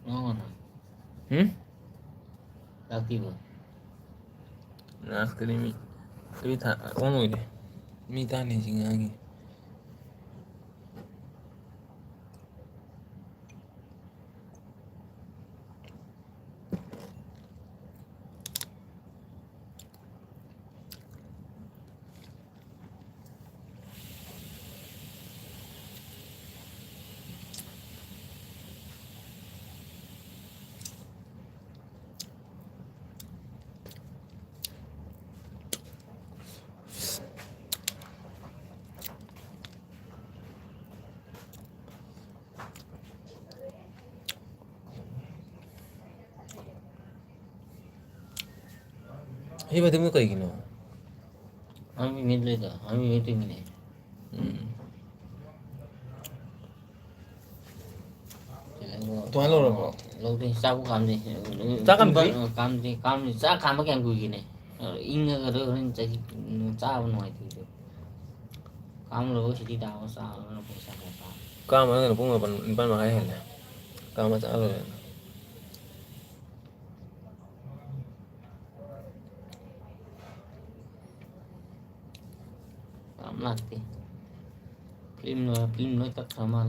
ngon Lakti ba? Nakhtini mi. Tapi tak ono ini. Mi tani singangi. Hebat itu kayak gini. Ami midle da, ami meeting ini. Tuhan lo kok. Lâu đi, sao cũng làm gì? Chắc làm gì? Cam thì chắc cam cái em gửi này. In cái đó nên chạy sao ngoài thì được. Cam rồi chỉ đi đào sao nó phải sao sao. Cam mà nó cũng là ban mà hay hả? Cam mà sao rồi? Cam là gì? Film nói tất cả mà.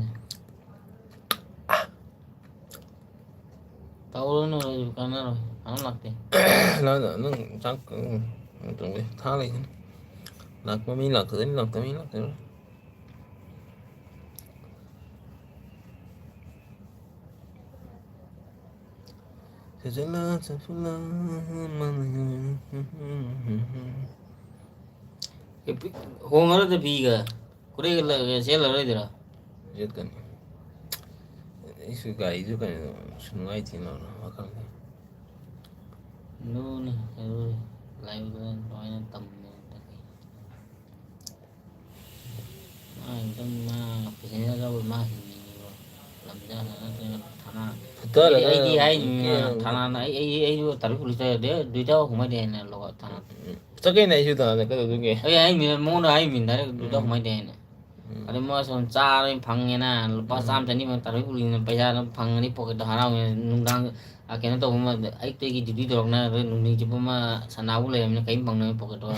Tao nó bukan rồi, anu lạc Là nó chắc tưởng đi thả lên. Lạc mà mình lạc tới lạc tới mình lạc tới. Sejelas sejelas Hong ở đây bị cái, cái này là xe là đây rồi. Giậtกัน. Isu cái sungai thì nó makan. No nih, lại lên nói lên tầm itu mah biasanya kalau mah làm ra là thana. Betul lah. Ai thana ai itu taruh kulit saya dia tahu kumai dia ni logo thana. Chắc này chưa thằng này cái đồ gì? Ai mình muốn ai mình taruh tahu kumai dia ni. Ada mah son cara phangnya na, lepas sam tadi mah taruh kulit payah phang ni poket dah harau nungdang akhirnya tahu mah ai tu lagi jadi dorong na nungding cepat mah sana boleh mah kain phang ni poket dah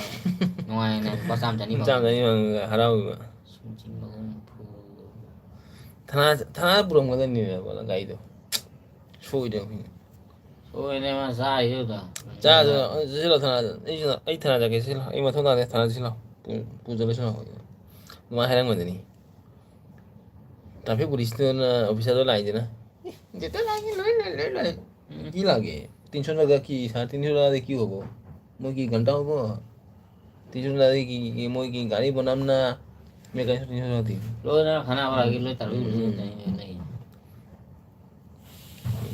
nungai na lepas sam tadi mah. Sam tadi mah harau. Thana burung mana ni lah kalau gay tu. Show dia. Oh ini mah saya itu dah. Jah sila thana, ai thana jaga sila, ai mah thona deh thana sila, puja sila. Mah herang mana ni? Tapi polis tu na officer tu lain je na. Kita lagi lain. Gila ke? 300 लगा की 350 लगा दे क्यों होगा? मोई की घंटा होगा? 300 लगा दे की मोई की गाड़ी बनाना मैं कहीं 300 लगा दी. Lo na खाना वाला के lo taruh नहीं.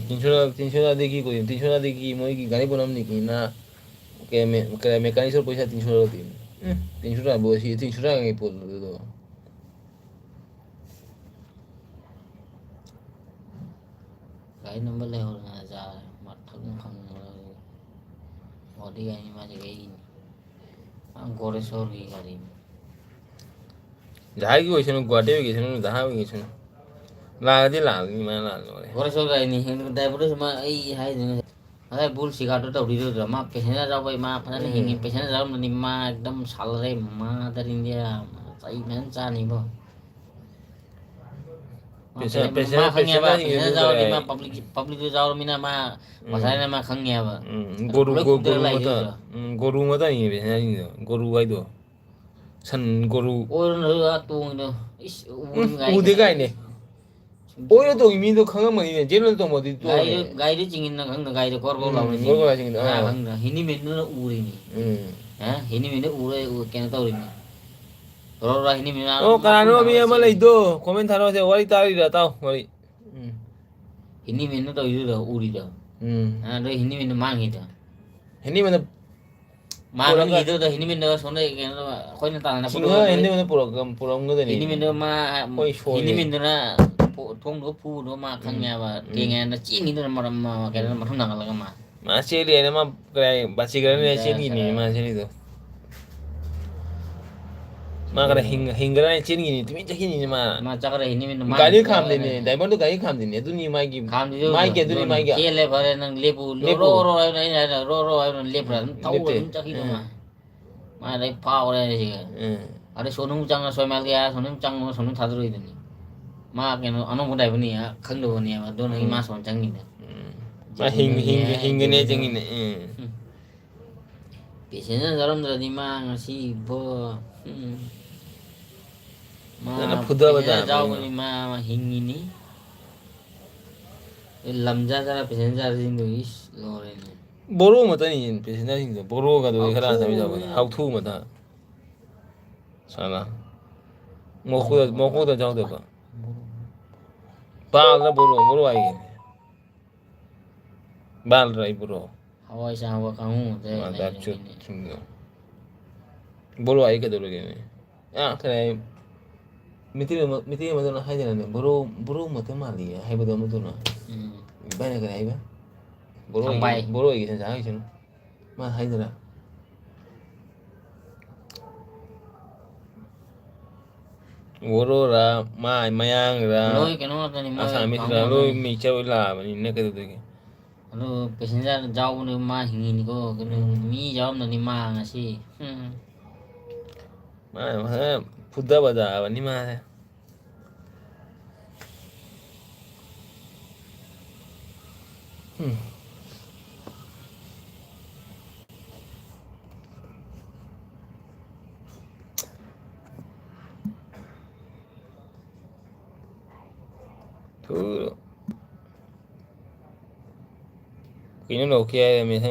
300 लगा दे की कोई 300 लगा दे की मोई की गाड़ी बनाने की ना के मैकेनिक से पैसा 300 लगा दी. 300 लगा बोल सी 300 लगा के बोल दे तो. Cái number leo là ra mặt thằng không body cái mà cái ang gore sorry cái Jahat ki waisan guade wegi sunu dah wegi sunu. Lah dia lah ni mana lah ni. gore sorry cái này hiện tại bữa mà ai hay hay bull cigarette tau đi rồi mà pesnya ra vậy mà phải là hình pesnya ra mà ni mà एकदम salary mà dari India tại men cha ni bo. Pesnya jauh di mana public itu jauh mina mah masalahnya mah khangnya ba. Goru mata ni pesnya ni goru ay do. San goru. Oh nó tung nó. Udah cái này. Ôi nó tụi mình tụi khăng mà đi, trên nó tụi mình đi tụi. Gai itu cingin na khang gai itu korbo lau ni. Korbo lau cingin. Ah khang na. Ini menu uri ni. Ini menu uri kena tahu ni. Orang ini menu. Oh karena dia malah itu komentar saya wali tari dah tahu wali. Ini menu tahu itu dah uri dah. Ada ini menu mang itu. Ini mana? Mang itu dah ini menu sonda kena kau ni tangan apa? Ini mana pulang nggak ni? Ini menu mah ini menu na thong nó phu nó mà khang nhà và kia nghe nó chỉ nghĩ nó mà cái nó mà không nặng là mà. Masih dia nama kayak basi kerana sini ni masih itu. 마 그래 힝그라니 찌르기니 또 민자 히니 마 ma chakra hini min ma 가리 감되네 다이번도 가리 감되네 누니 마이기 kam di 마이기 누니 마이기 kele bare nang lepu Lepu. ro ai na ro ai na lepra tau Lepte. chaki do ma dai pa ore ji 응 are sonung chang na soimal ya sonung chang no sonung thadro idani ma ke no anu budai bani ya khang do bani ya do nang ma son chang ni 마 힝그네 정이네 응 biasanya salam들이 막 ngasih bo Nah, buddha bata jauh ni ma hing ini lamja jara biasanya jara itu is lore ni 보로 못하니 비슷한 거 보로가 도 그런 사람이 잡아 하우투 못하 사나 먹고도 잡도 봐 발라 보로 아이게 발라이 보로 hawa isa hawa kamu deh 맞다 쭉 보로 아이게 들어오겠네 야 그래 밑에 뭐도 하잖아 보로 못해 말이야 해보도 못하나 이번에 그래 이봐 보로 이게 진짜 하기 싫어 마 하이더라 보로라 마양라 loi cái nó tadi ma 아사미스라 로 미쳐라 니 내가 되게 lo biasanya jauh ni ma hing ini ko kena mi jauh ni ma ngasih 마 부다 바다 니 마 Kayaknya udah oke ya, misalnya